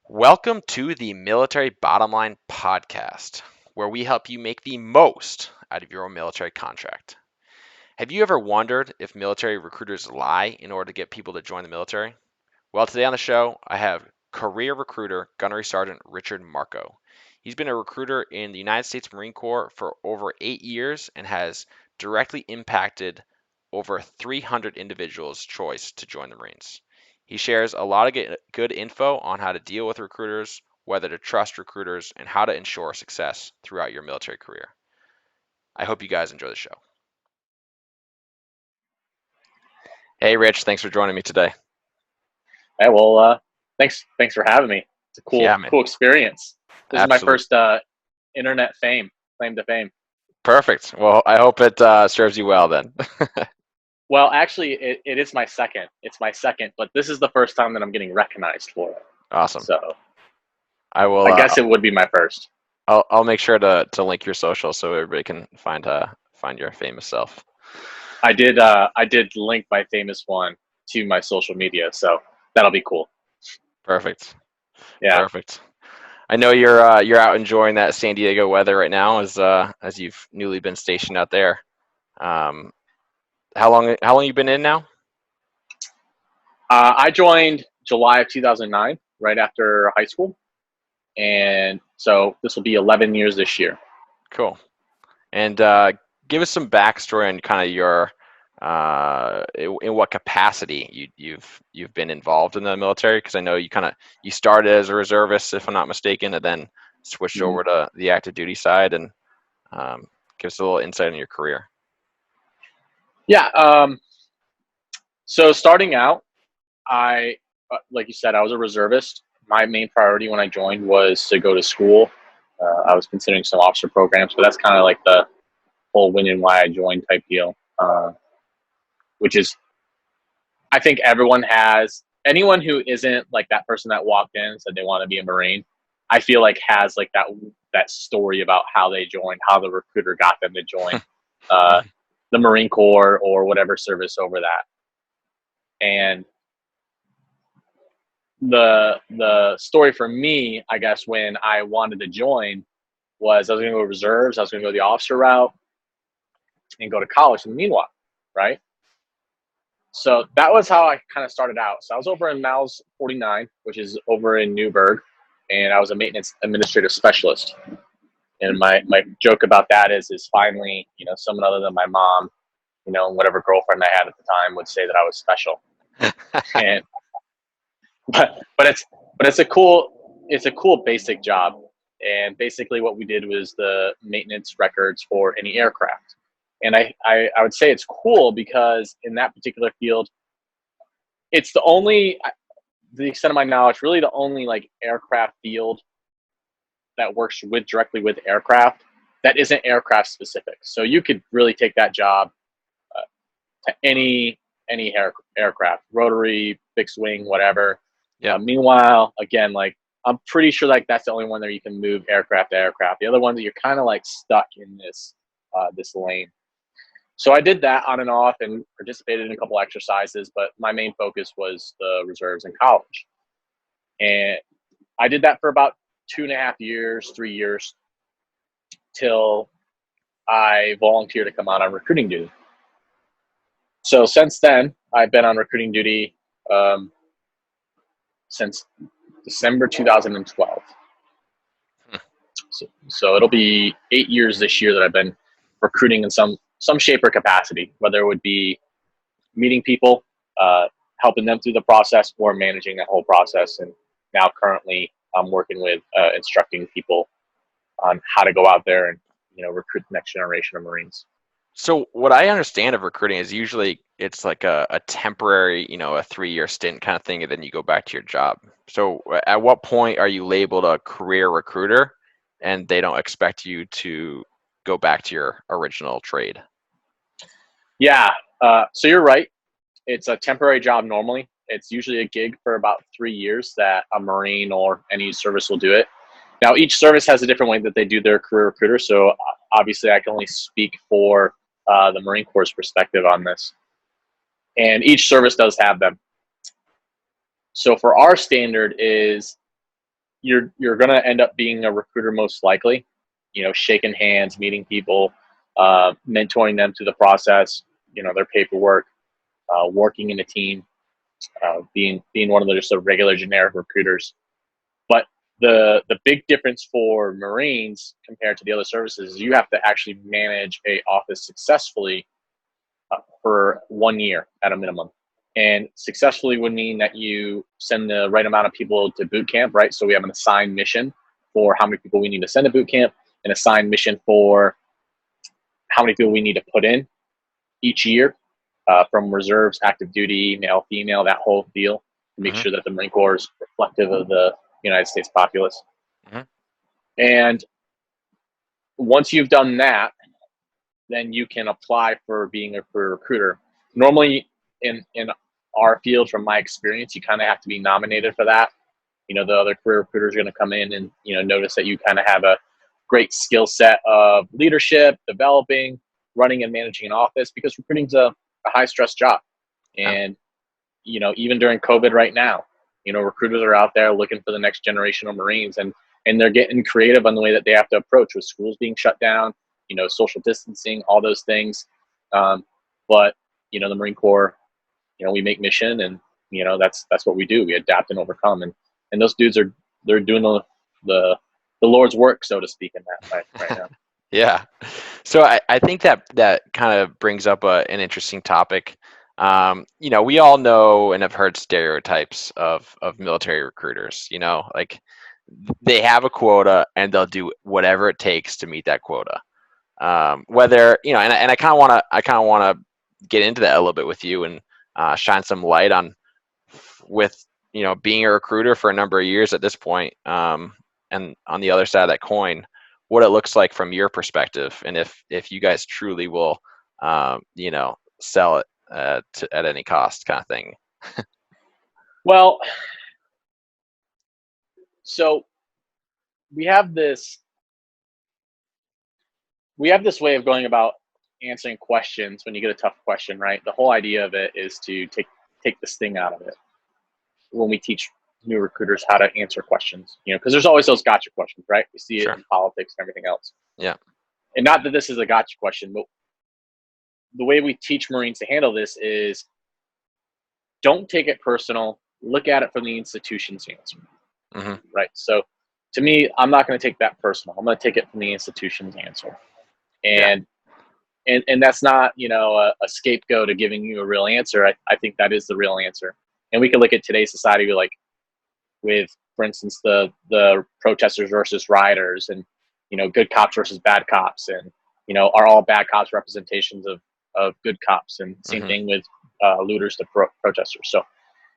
Welcome to the Military Bottom Line podcast, where we help you make the most out of your own military contract. Have you ever wondered if military recruiters lie in order to get people to join the military? Well, today on the show, I have career recruiter Gunnery Sergeant Richard Marko. He's been a recruiter in the United States Marine Corps for over 8 years and has directly impacted over 300 individuals' choice to join the Marines. He shares a lot of good info on how to deal with recruiters, whether to trust recruiters, and how to ensure success throughout your military career. I hope you guys enjoy the show. Hey, Rich, thanks for joining me today. Hey, well, thanks for having me. It's a Yeah, cool man. cool experience. This is my Absolutely. first internet claim to fame. Perfect. Well, I hope it serves you well then. Well, actually, it is my second. It's my second, but this is the first time that I'm getting recognized for it. Awesome. So I will. I guess it would be my first. I'll make sure to link your social so everybody can find your famous self. I did link my famous one to my social media, so that'll be cool. Perfect. Yeah. Perfect. I know you're out enjoying that San Diego weather right now as you've newly been stationed out there. Um, how long you been in now? I joined July of 2009, right after high school, and so this will be 11 years this year. Cool. And give us some backstory on kind of your in what capacity you've been involved in the military, because I know you started as a reservist, if I'm not mistaken, and then switched Mhm. over to the active duty side, and give us a little insight on your career. Yeah. So starting out, like you said, I was a reservist. My main priority when I joined was to go to school. I was considering some officer programs, but that's kind of like the whole when and why I joined type deal. Which is, I think anyone who isn't like that person that walked in and said they want to be a Marine. I feel like has like that story about how they joined, how the recruiter got them to join uh, the Marine Corps or whatever service over that. And the story for me, I guess, when I wanted to join was I was going to go reserves, I was going to go the officer route and go to college in the meanwhile, right? So that was how I kind of started out. So I was over in Mal's 49, which is over in Newburgh, and I was a maintenance administrative specialist. And my joke about that is finally, someone other than my mom, and whatever girlfriend I had at the time would say that I was special. And but it's a cool basic job. And basically what we did was the maintenance records for any aircraft. And I would say it's cool because in that particular field, it's the extent of my knowledge, really the only like aircraft field that works directly with aircraft that isn't aircraft specific. So you could really take that job uh, to any aircraft, rotary, fixed wing, whatever. Yep. Meanwhile, again, like I'm pretty sure like that's the only one that you can move aircraft to aircraft. The other ones that you're kind of like stuck in this lane. So I did that on and off and participated in a couple exercises, but my main focus was the reserves in college. And I did that for about 2.5 years, 3 years, till I volunteered to come out on recruiting duty. So since then, I've been on recruiting duty since December 2012. So it'll be 8 years this year that I've been recruiting in some shape or capacity, whether it would be meeting people, helping them through the process, or managing that whole process. And now currently, I'm working with instructing people on how to go out there and recruit the next generation of Marines. So what I understand of recruiting is usually it's like a temporary, a 3-year stint kind of thing, and then you go back to your job. So at what point are you labeled a career recruiter and they don't expect you to go back to your original trade? Yeah, so you're right. It's a temporary job normally. It's usually a gig for about 3 years that a Marine or any service will do it. Now, each service has a different way that they do their career recruiter. So obviously, I can only speak for the Marine Corps' perspective on this. And each service does have them. So for our standard is you're going to end up being a recruiter most likely, shaking hands, meeting people, mentoring them through the process, their paperwork, working in a team, being one of the just regular generic recruiters. But the big difference for Marines compared to the other services is you have to actually manage a office successfully for 1 year at a minimum. And successfully would mean that you send the right amount of people to boot camp, right? So we have an assigned mission for how many people we need to send to boot camp, an assigned mission for how many people we need to put in each year, from reserves, active duty, male, female, that whole deal, to make sure that the Marine Corps is reflective of the United States populace. And once you've done that, then you can apply for being a career recruiter. Normally, in our field, from my experience, you kind of have to be nominated for that. The other career recruiters are going to come in and notice that you kind of have a great skill set of leadership, developing, running and managing an office, because recruiting's a high stress job. And even during COVID right now, recruiters are out there looking for the next generation of Marines, and they're getting creative on the way that they have to approach, with schools being shut down, social distancing, all those things. But the Marine Corps, we make mission, and that's what we do. We adapt and overcome, and those dudes they're doing the Lord's work, so to speak, in that right now. Yeah. So I think that kind of brings up an interesting topic. We all know and have heard stereotypes of military recruiters. Like, they have a quota and they'll do whatever it takes to meet that quota. Whether and I kind of want to get into that a little bit with you, and shine some light on, with being a recruiter for a number of years at this point, and on the other side of that coin, what it looks like from your perspective, and if you guys truly will sell it at any cost, kind of thing. Well, so we have this way of going about answering questions when you get a tough question, right? The whole idea of it is to take the sting out of it when we teach new recruiters how to answer questions, because there's always those gotcha questions, right? We see it in politics and everything else. Yeah. And not that this is a gotcha question, but the way we teach Marines to handle this is, don't take it personal. Look at it from the institution's answer, right? So to me, I'm not going to take that personal. I'm going to take it from the institution's answer. And that's not, a scapegoat of giving you a real answer. I think that is the real answer. And we can look at today's society with, for instance, the protesters versus rioters, and, good cops versus bad cops, and, are all bad cops representations of good cops, and same thing with looters to protesters. So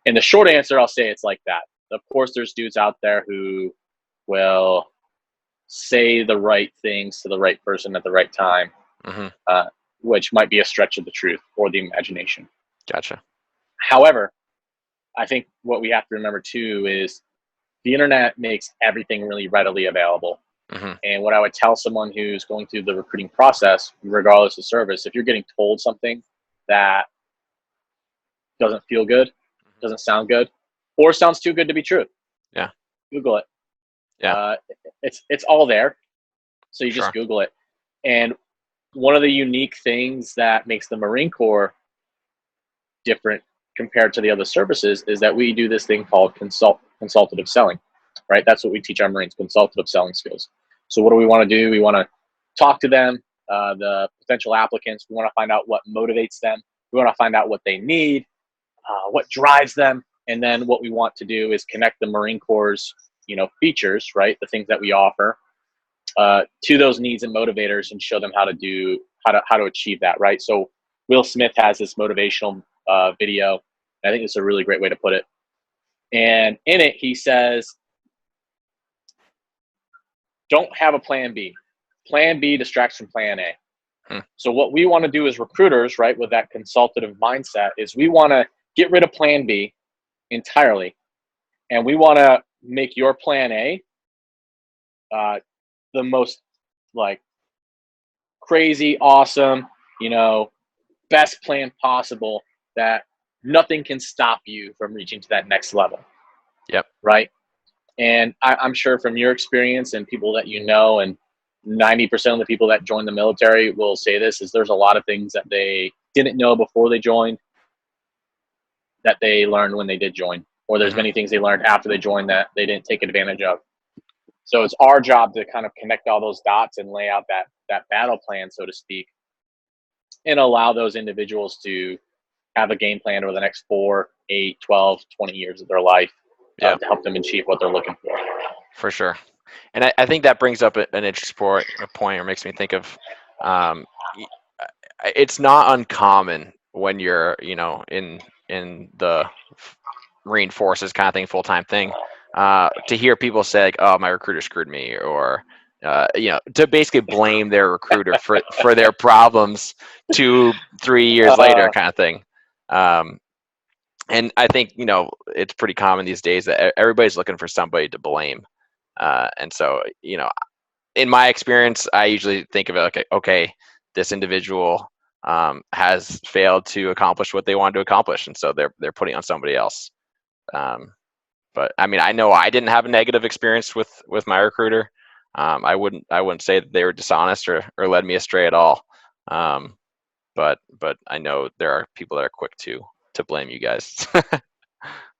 in the short answer, I'll say it's like that. Of course, there's dudes out there who will say the right things to the right person at the right time, which might be a stretch of the truth or the imagination. Gotcha. However, I think what we have to remember too is the internet makes everything really readily available. And what I would tell someone who's going through the recruiting process, regardless of service, if you're getting told something that doesn't feel good, doesn't sound good, or sounds too good to be true, Google it. It's all there. So you just Google it. And one of the unique things that makes the Marine Corps different compared to the other services is that we do this thing called consultative selling, right? That's what we teach our Marines, consultative selling skills. So what do we want to do? We want to talk to them, the potential applicants. We want to find out what motivates them. We want to find out what they need, what drives them. And then what we want to do is connect the Marine Corps' features, right? The things that we offer, to those needs and motivators, and show them how to achieve that, right? So Will Smith has this motivational video. I think it's a really great way to put it. And in it, he says, don't have a plan B. Plan B distracts from plan A. So what we want to do as recruiters, right, with that consultative mindset, is we want to get rid of plan B entirely. And we want to make your plan A the most crazy, awesome, best plan possible, that nothing can stop you from reaching to that next level. Yep. Right. And I'm sure from your experience and people that you know, and 90% of the people that join the military will say this, is there's a lot of things that they didn't know before they joined that they learned when they did join, or there's Hmm. many things they learned after they joined that they didn't take advantage of. So it's our job to kind of connect all those dots and lay out that battle plan, so to speak, and allow those individuals to have a game plan over the next 4, 8, 12, 20 years of their life, Yeah, to help them achieve what they're looking for. for sure. And I think that brings up an interesting point, or makes me think of, um, it's not uncommon when you're, in the Marine Forces kind of thing, full time thing, to hear people say like, "Oh, my recruiter screwed me," or to basically blame their recruiter for their problems 2-3 years later, Uh, kind of thing. Um, and I think it's pretty common these days that everybody's looking for somebody to blame. And so, in my experience, I usually think of it like, okay, this individual has failed to accomplish what they wanted to accomplish, and so they're putting on somebody else. Um, but I mean, I know I didn't have a negative experience with my recruiter. I wouldn't say that they were dishonest or led me astray at all. Um, but I know there are people that are quick to blame you guys.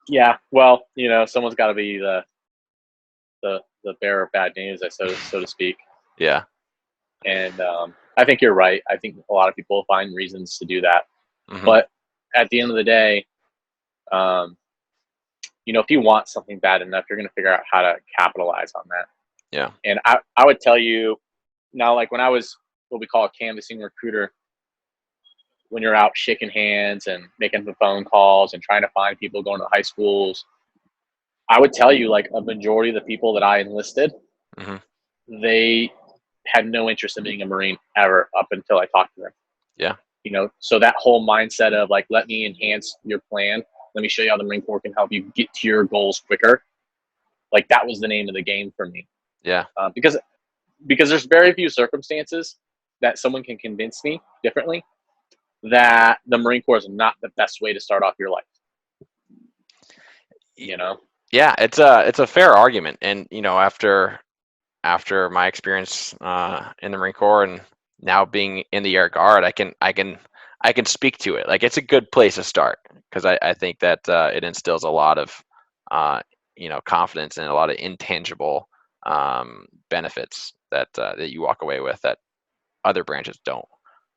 yeah, well, someone's got to be the bearer of bad news, so to speak. Yeah. And I think you're right. I think a lot of people find reasons to do that. Hmm. But at the end of the day, um, if you want something bad enough, you're going to figure out how to capitalize on that. Yeah. And I would tell you now, like when I was what we call a canvassing recruiter, when you're out shaking hands and making the phone calls and trying to find people going to high schools, I would tell you like a majority of the people that I enlisted, Hmm. they had no interest in being a Marine ever up until I talked to them. Yeah. So that whole mindset of like, let me enhance your plan. Let me show you how the Marine Corps can help you get to your goals quicker. Like that was the name of the game for me. Yeah. Because there's very few circumstances that someone can convince me differently that the Marine Corps is not the best way to start off your life. You know? Yeah, it's a fair argument, and after my experience in the Marine Corps and now being in the Air Guard, I can speak to it. Like it's a good place to start because I think that it instills a lot of confidence and a lot of intangible benefits that you walk away with that other branches don't.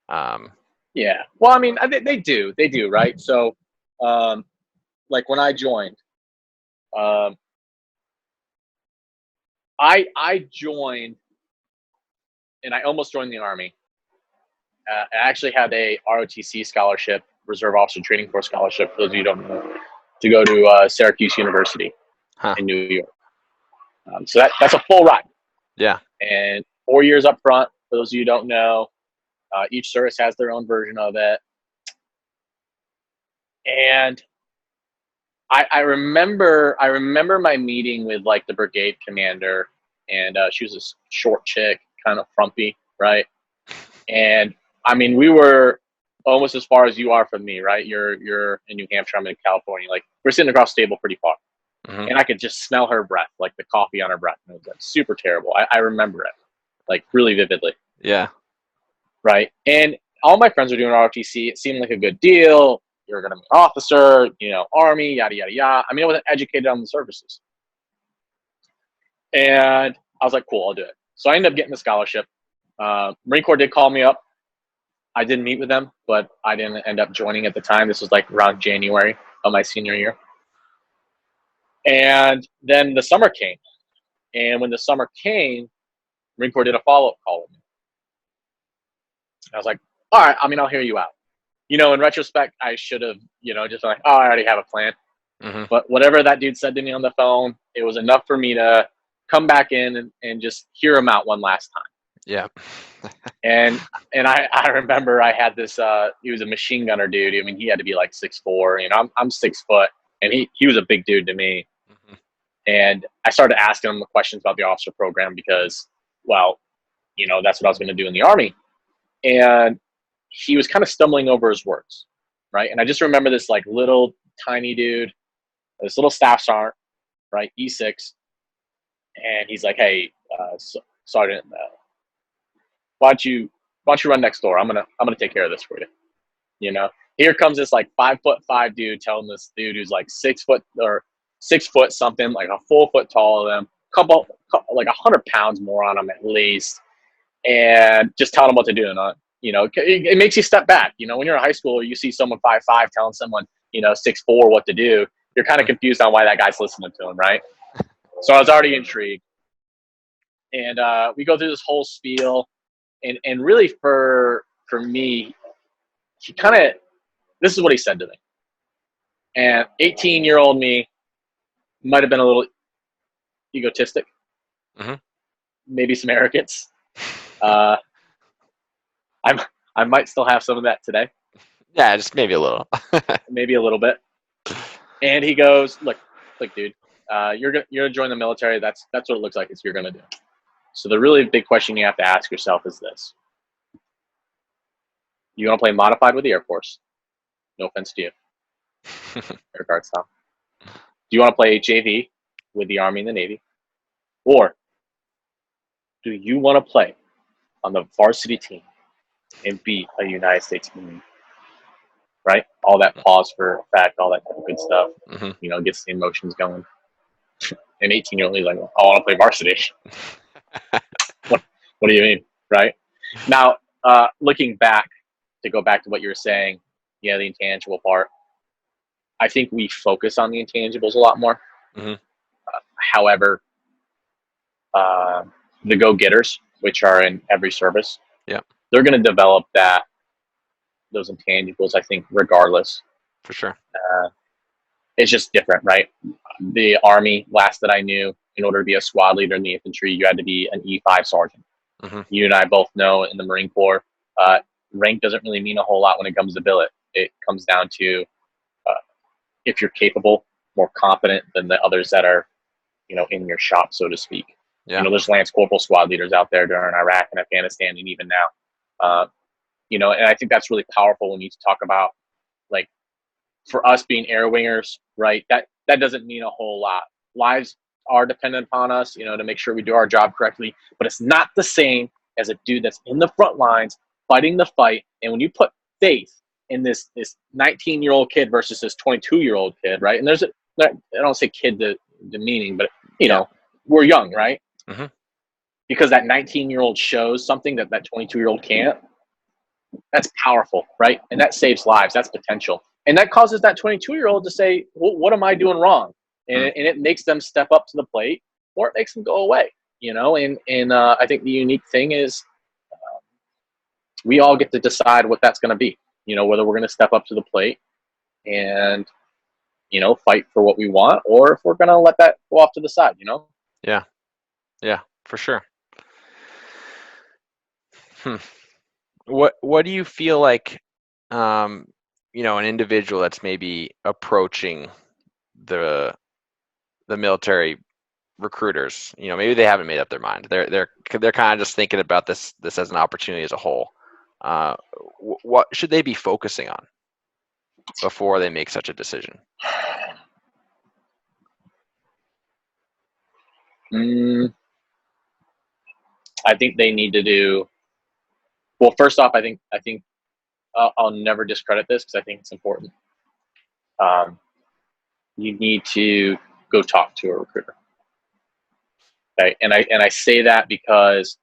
Um, Yeah. Well, I mean, they do, right? So, um, like when I joined, um, I joined and I almost joined the Army. I actually had a ROTC scholarship, Reserve Officer Training Corps scholarship, for those of you who don't know, to go to Syracuse University huh. in New York. So that's a full ride, Yeah. and 4 years up front. For those of you who don't know, each service has their own version of it, and I remember my meeting with like the brigade commander, and she was a short chick, kind of frumpy, right? And I mean, we were almost as far as you are from me, right? You're in New Hampshire, I'm in California. Like we're sitting across the table pretty far, Hmm. and I could just smell her breath, like the coffee on her breath. And it was like super terrible. I remember it, like really vividly, Yeah. right? And all my friends were doing ROTC. It seemed like a good deal. You're going to be an officer, Army, yada yada yada. I mean, I wasn't educated on the services, and I was like, cool, I'll do it. So I ended up getting the scholarship. Marine Corps did call me up. I didn't meet with them, but I didn't end up joining at the time. This was like around January of my senior year. And then the summer came. And when the summer came, Marine Corps did a follow-up call with me. I was like, all right, I mean, I'll hear you out. In retrospect, I should have, just like, oh, I already have a plan. Hmm. But whatever that dude said to me on the phone, it was enough for me to come back in and just hear him out one last time. Yeah. And I remember I had this he was a machine gunner dude. I mean, he had to be like 6'4", I'm 6 foot, and he was a big dude to me. Hmm. And I started asking him questions about the officer program because, well, that's what I was going to do in the Army. And he was kind of stumbling over his words, right? And I just remember this like little tiny dude, this little staff sergeant, right? E6, and he's like, "Hey, Sergeant, why don't you run next door? I'm gonna take care of this for you." You know, here comes this like 5'5" dude telling this dude who's like 6 foot or 6 foot something, like a full foot taller than him, like 100 pounds more on him at least, and just telling him what to do. And it makes you step back. You know, when you're in high school, you see someone 5'5" telling someone 6'4" what to do. You're kind of confused on why that guy's listening to him, right? So I was already intrigued, and we go through this whole spiel, and really for me, he kind of this is what he said to me. And 18-year-old me might have been a little egotistic, Mm-hmm. maybe some arrogance. I might still have some of that today, Yeah, just maybe a little. maybe a little bit. And he goes, "Look, dude, you're gonna join the military. That's what it looks like. You're gonna do. So the really big question you have to ask yourself is this: you want to play modified with the Air Force? No offense to you, Air Guard style. Do you want to play JV with the Army and the Navy, or do you want to play on the varsity team and be a United States Marine?" Right? All that pause for effect, all that good stuff, Mm-hmm. gets the emotions going. An 18-year-old is like, "Oh, I want to play varsity." what do you mean? Right? Now, looking back, to go back to what you were saying, the intangible part, I think we focus on the intangibles a lot more. Mm-hmm. However, the go-getters, which are in every service, Yeah, they're going to develop those intangibles, I think, regardless. for sure. It's just different, right? The Army, last that I knew, in order to be a squad leader in the infantry, you had to be an E5 sergeant. Mm-hmm. You and I both know in the Marine Corps, rank doesn't really mean a whole lot when it comes to billet. It comes down to if you're capable, more competent than the others that are, in your shop, so to speak. Yeah. There's Lance Corporal squad leaders out there during Iraq and Afghanistan, and even now. And I think that's really powerful when you talk about, like, for us being air wingers, right? That doesn't mean a whole lot. Lives are dependent upon us, to make sure we do our job correctly, but it's not the same as a dude that's in the front lines fighting the fight. And when you put faith in this 19-year-old kid versus this 22-year-old kid, right? And I don't say kid the meaning, but we're young, right? Mm-hmm. Because that 19-year-old shows something that 22-year-old can't. That's powerful, right? And that saves lives. That's potential. And that causes that 22-year-old to say, well, what am I doing wrong? And it makes them step up to the plate, or it makes them go away, And I think the unique thing is we all get to decide what that's going to be, whether we're going to step up to the plate and, fight for what we want, or if we're going to let that go off to the side, Yeah. Yeah, for sure. What do you feel like, an individual that's maybe approaching the military recruiters, maybe they haven't made up their mind. They're kind of just thinking about this as an opportunity as a whole. What should they be focusing on before they make such a decision? I think they need to do well. First off, I think I'll never discredit this because I think it's important. You need to go talk to a recruiter. Okay, and I say that because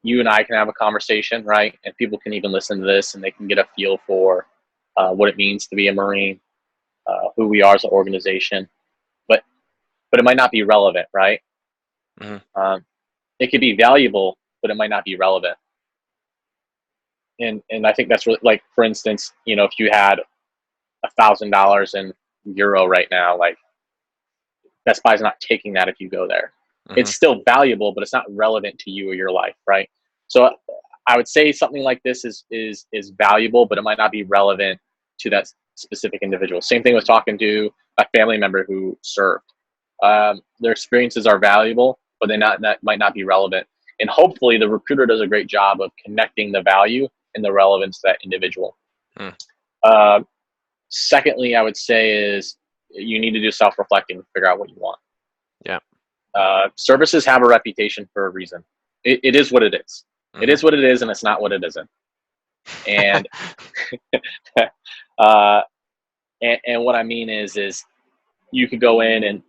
you and I can have a conversation, right? And people can even listen to this and they can get a feel for what it means to be a Marine, who we are as an organization. But it might not be relevant, right? Mm-hmm. It could be valuable, but it might not be relevant. And I think that's really, like, for instance, if you had $1,000 in euro right now, like, Best Buy's not taking that if you go there. Mm-hmm. It's still valuable, but it's not relevant to you or your life, right? So I would say something like this is valuable, but it might not be relevant to that specific individual. Same thing with talking to a family member who served. Their experiences are valuable, but that might not be relevant. And hopefully the recruiter does a great job of connecting the value and the relevance to that individual. Secondly, I would say is you need to do self-reflecting, figure out what you want. Yeah. Services have a reputation for a reason. It is what it is. Mm-hmm. It is what it is, and it's not what it isn't. And uh, and what I mean is you could go in and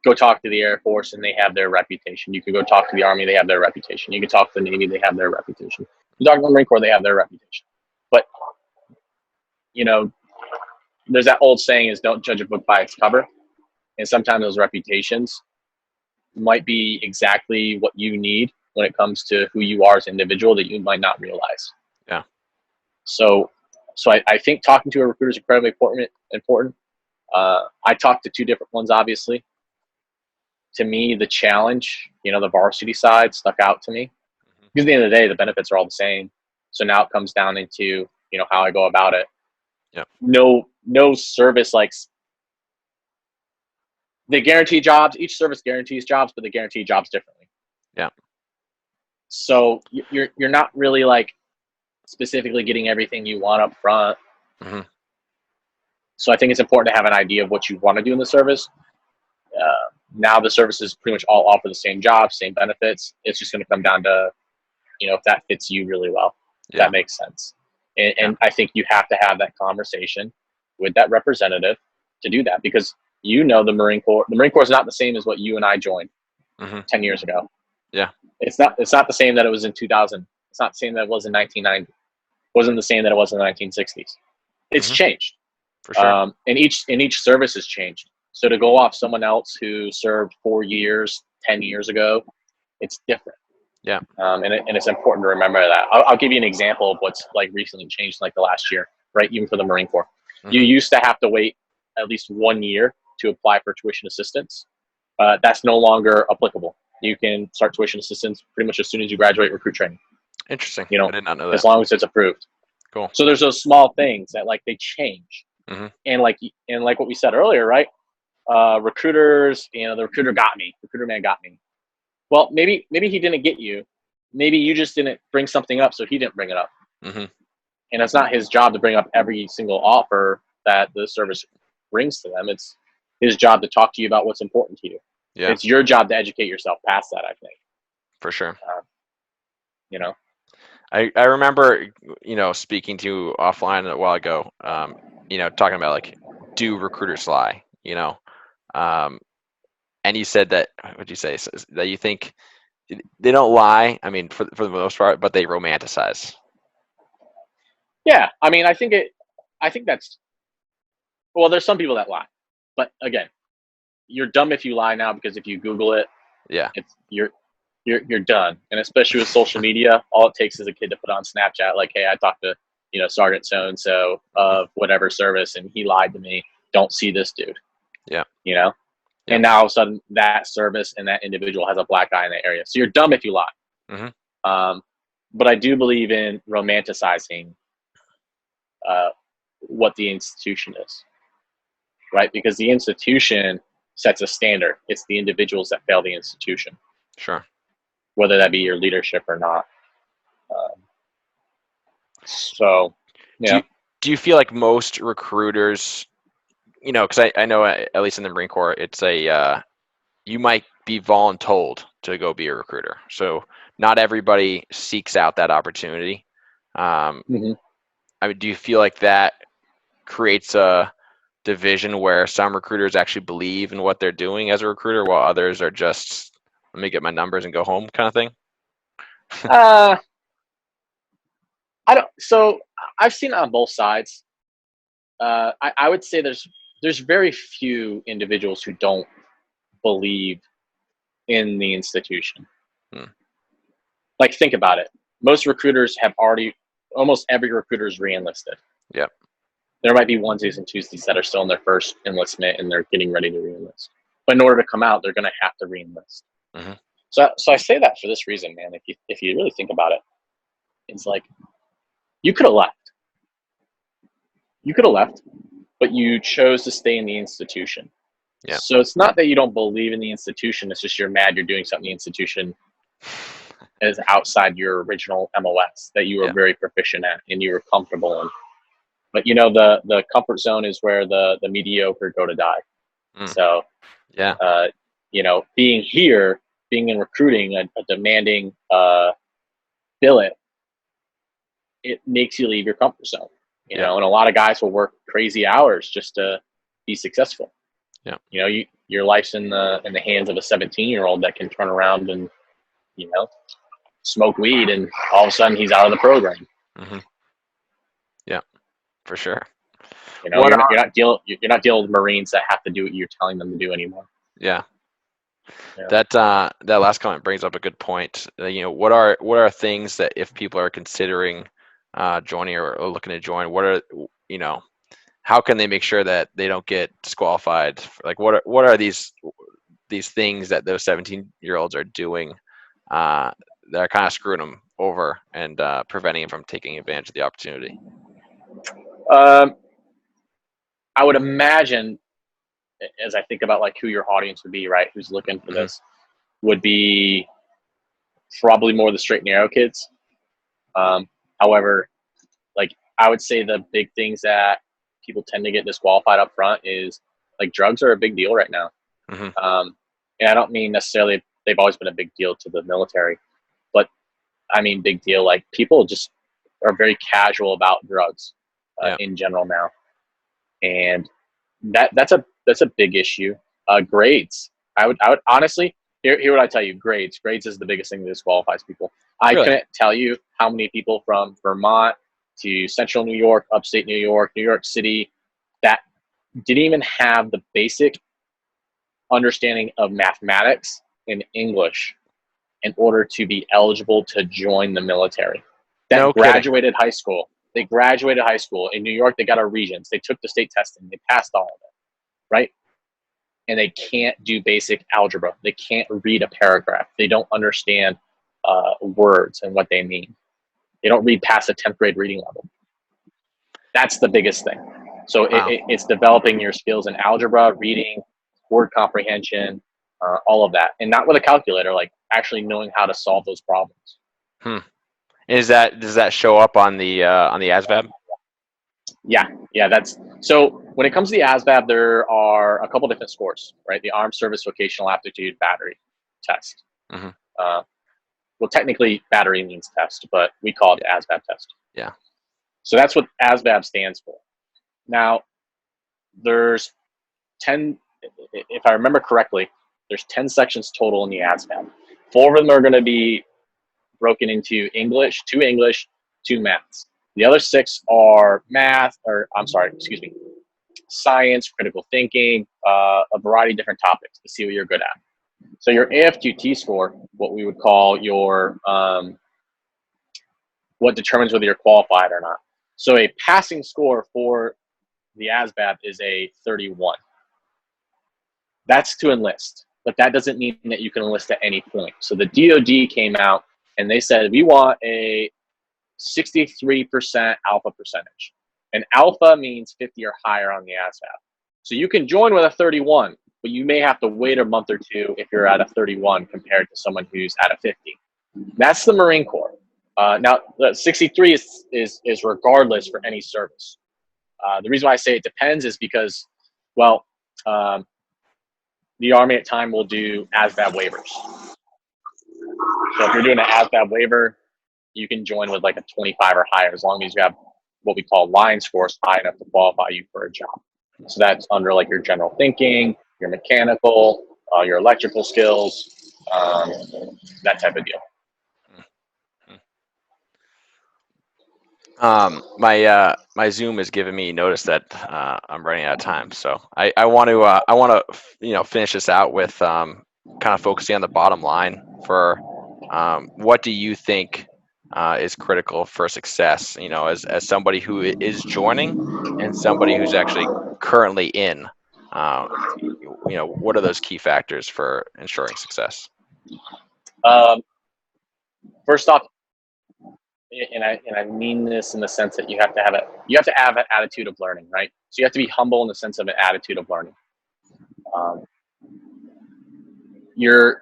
go talk to the Air Force, and they have their reputation. You could go talk to the Army, they have their reputation. You could talk to the Navy, they have their reputation. You talk to the Marine Corps, they have their reputation. But there's that old saying is don't judge a book by its cover. And sometimes those reputations might be exactly what you need when it comes to who you are as an individual that you might not realize. Yeah. So I think talking to a recruiter is incredibly important. I talked to two different ones, obviously. To me, the challenge, the varsity side stuck out to me. Because at the end of the day, the benefits are all the same. So now it comes down into, how I go about it. Yeah. No service they guarantee jobs. Each service guarantees jobs, but they guarantee jobs differently. Yeah. So you're not really specifically getting everything you want up front. Mm-hmm. So I think it's important to have an idea of what you want to do in the service. Now the services pretty much all offer the same jobs, same benefits. It's just going to come down to, if that fits you really well. If that makes sense. And I think you have to have that conversation with that representative to do that, because the Marine Corps is not the same as what you and I joined 10 years ago. Yeah. It's not the same that it was in 2000. It's not the same that it was in 1990. It wasn't the same that it was in the 1960s. It's changed. For sure. And each service has changed. So to go off someone else who served 4 years, 10 years ago, it's different. Yeah. And it's important to remember that. I'll give you an example of what's recently changed the last year, right? Even for the Marine Corps. Mm-hmm. You used to have to wait at least 1 year to apply for tuition assistance. That's no longer applicable. You can start tuition assistance pretty much as soon as you graduate recruit training. Interesting. I did not know that. As long as it's approved. Cool. So there's those small things that they change. Mm-hmm. And like what we said earlier, right? Recruiters, the recruiter got me. Recruiter man got me. Well, maybe he didn't get you. Maybe you just didn't bring something up, so he didn't bring it up. Mm-hmm. And it's not his job to bring up every single offer that the service brings to them. It's his job to talk to you about what's important to you. Yeah. It's your job to educate yourself past that, I think. For sure. I remember, speaking to you offline a while ago, talking about do recruiters lie, and you said that, what'd you say? That you think they don't lie. I mean, for the most part, but they romanticize. Yeah. I mean, I think that's, well, there's some people that lie, but again, you're dumb if you lie now, because if you Google it, you're done. And especially with social media, all it takes is a kid to put on Snapchat, hey, I talked to, Sergeant so-and-so of whatever service, and he lied to me. Don't see this dude. Yeah. And now all of a sudden that service and that individual has a black eye in the area. So you're dumb if you lie. Mm-hmm. But I do believe in romanticizing what the institution is, right? Because the institution sets a standard. It's the individuals that fail the institution. Sure. Whether that be your leadership or not. So, yeah. Do you feel like most recruiters, because I know at least in the Marine Corps, it's you might be voluntold to go be a recruiter. So not everybody seeks out that opportunity. Mm-hmm. I mean, do you feel like that creates a division where some recruiters actually believe in what they're doing as a recruiter, while others are just, let me get my numbers and go home kind of thing? So I've seen it on both sides. I would say there's very few individuals who don't believe in the institution. Think about it. Most recruiters almost every recruiter is re-enlisted. Yep. There might be onesies and twosies that are still in their first enlistment and they're getting ready to re-enlist. But in order to come out, they're going to have to re-enlist. Mm-hmm. So I say that for this reason, man. If you really think about it, it's you could have left. You could have left, but you chose to stay in the institution. Yeah. So it's not that you don't believe in the institution. It's just you're mad you're doing something the institution is outside your original MOS that you were very proficient at and you were comfortable in. But the comfort zone is where the mediocre go to die. So being here, being in recruiting, a demanding billet, it makes you leave your comfort zone. And a lot of guys will work crazy hours just to be successful. Yeah. Your life's in the hands of a 17-year-old that can turn around and smoke weed, and all of a sudden he's out of the program. Mm-hmm. Yeah, for sure. You're not dealing with Marines that have to do what you're telling them to do anymore. Yeah. That last comment brings up a good point. What are things that if people are considering joining or looking to join, what are how can they make sure that they don't get disqualified? Like what are these things that those 17-year-olds are doing that are kind of screwing them over and preventing them from taking advantage of the opportunity? I would imagine, as I think about like who your audience would be, right? Who's looking for this, would be probably more the straight and narrow kids. However, like I would say the big things that people tend to get disqualified up front is like drugs are a big deal right now. And I don't mean necessarily they've always been a big deal to the military, but I mean big deal, like people just are very casual about drugs in general now. And that's a big issue. Grades. I would honestly, here what I tell you, grades is the biggest thing that disqualifies people. I couldn't tell you how many people from Vermont to central New York, upstate New York City, that didn't even have the basic understanding of mathematics and English in order to be eligible to join the military. That graduated high school. They graduated high school. In New York, they got our regents. They took the state testing. They passed all of it, right? And they can't do basic algebra. They can't read a paragraph. They don't understand words and what they mean. They don't read past the 10th grade reading level. That's the biggest thing. So it's developing your skills in algebra, reading, word comprehension, all of that. And not with a calculator, like actually knowing how to solve those problems. Does that show up on the ASVAB? Yeah. That's so. When it comes to the ASVAB, there are a couple different scores, right? The Armed Service Vocational Aptitude Battery Test. Well, technically, battery means test, but we call it the ASVAB test. Yeah. So that's what ASVAB stands for. Now, there's 10. If I remember correctly, there's 10 sections total in the ASVAB. 4 of them are going to be broken into English, 2 maths. The other 6 are science, critical thinking, a variety of different topics to see what you're good at. So your AFQT score, what we would call your, what determines whether you're qualified or not. So a passing score for the ASVAB is a 31. That's to enlist, but that doesn't mean that you can enlist at any point. So the DoD came out and they said, we want a 63% alpha percentage. And alpha means 50 or higher on the ASVAB. So you can join with a 31, but you may have to wait a month or two if you're at a 31 compared to someone who's at a 50. That's the Marine Corps. Now, the 63 is regardless for any service. The reason why I say it depends is because, well, the Army at time will do ASVAB waivers. So if you're doing an ASVAB waiver, you can join with like a 25 or higher as long as you have what we call line scores high enough to qualify you for a job. So that's under like your general thinking, your mechanical, your electrical skills, that type of deal. My Zoom is giving me notice that I'm running out of time, so I want to finish this out with kind of focusing on the bottom line for what do you think is critical for success? As somebody who is joining and somebody who's actually currently in. What are those key factors for ensuring success? First off, and I mean this in the sense that you have to have an attitude of learning, right? So you have to be humble in the sense of an attitude of learning. You're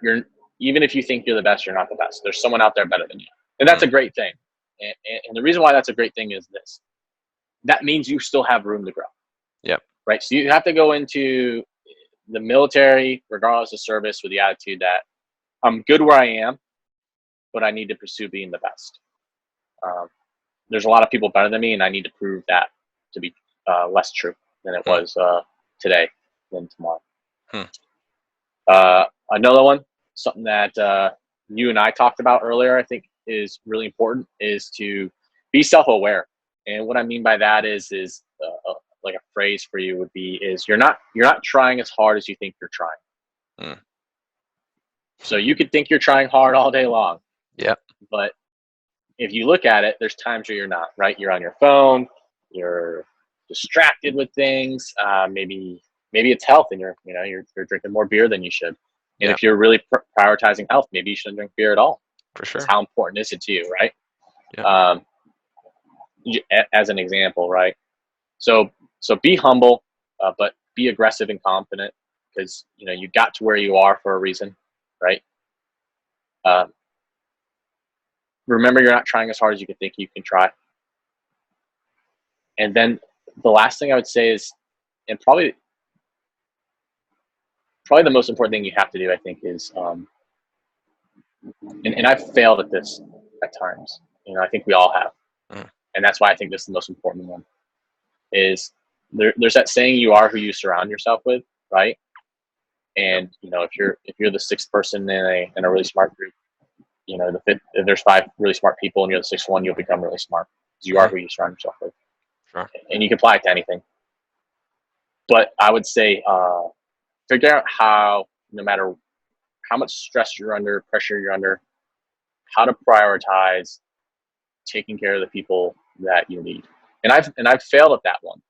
even if you think you're the best, you're not the best. There's someone out there better than you, and that's a great thing. And the reason why that's a great thing is this: that means you still have room to grow. Yep. Right. So you have to go into the military, regardless of service, with the attitude that I'm good where I am, but I need to pursue being the best. Um, there's a lot of people better than me, and I need to prove that to be less true than it was today than tomorrow. Hmm. Another one, something that you and I talked about earlier, I think is really important, is to be self-aware. And what I mean by that is like a phrase for you would be is you're not trying as hard as you think you're trying. Hmm. So you could think you're trying hard all day long. Yep. But if you look at it, there's times where you're not, right? You're on your phone, you're distracted with things. Maybe it's health, and you're drinking more beer than you should. And Yep. if you're really prioritizing health, maybe you shouldn't drink beer at all. For sure. How important is it to you, right? Yep. As an example, right? So be humble, but be aggressive and confident, because you got to where you are for a reason, right? Remember, you're not trying as hard as you can think you can try. And then the last thing I would say is, and probably the most important thing you have to do, I think, is, and I've failed at this at times. I think we all have, and that's why I think this is the most important one. Is there's that saying, you are who you surround yourself with, right? And if you're the sixth person in a really smart group, if there's five really smart people and you're the sixth one, you'll become really smart, because you are who you surround yourself with. Sure. And you can apply it to anything. But I would say, figure out how, no matter how much stress you're under, pressure you're under, how to prioritize taking care of the people that you need. And I've failed at that one,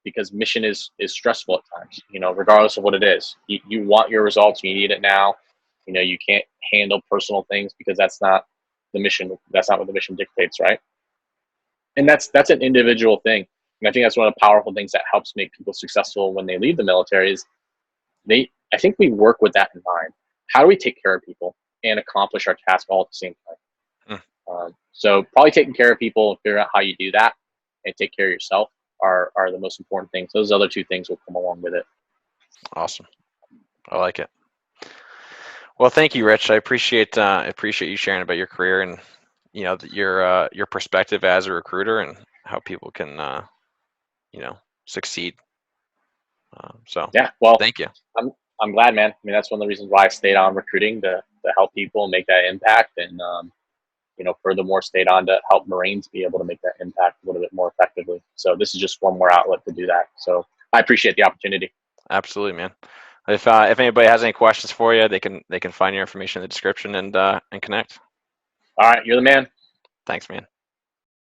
because mission is stressful at times. Regardless of what it is, you want your results, you need it now. You can't handle personal things, because that's not the mission. That's not what the mission dictates, right? And that's an individual thing. And I think that's one of the powerful things that helps make people successful when they leave the military is I think we work with that in mind. How do we take care of people and accomplish our task all at the same time? So probably taking care of people and figuring out how you do that and take care of yourself are the most important things. Those other two things will come along with it. Awesome. I like it. Well, thank you, Rich. I appreciate you sharing about your career and your perspective as a recruiter and how people can succeed. So yeah, well, thank you. I'm glad, man. I mean, that's one of the reasons why I stayed on recruiting, to help people and make that impact, and furthermore, stayed on to help Marines be able to make that impact a little bit more effectively. So this is just one more outlet to do that. So I appreciate the opportunity. Absolutely, man. If anybody has any questions for you, they can find your information in the description and connect. All right, you're the man. Thanks, man.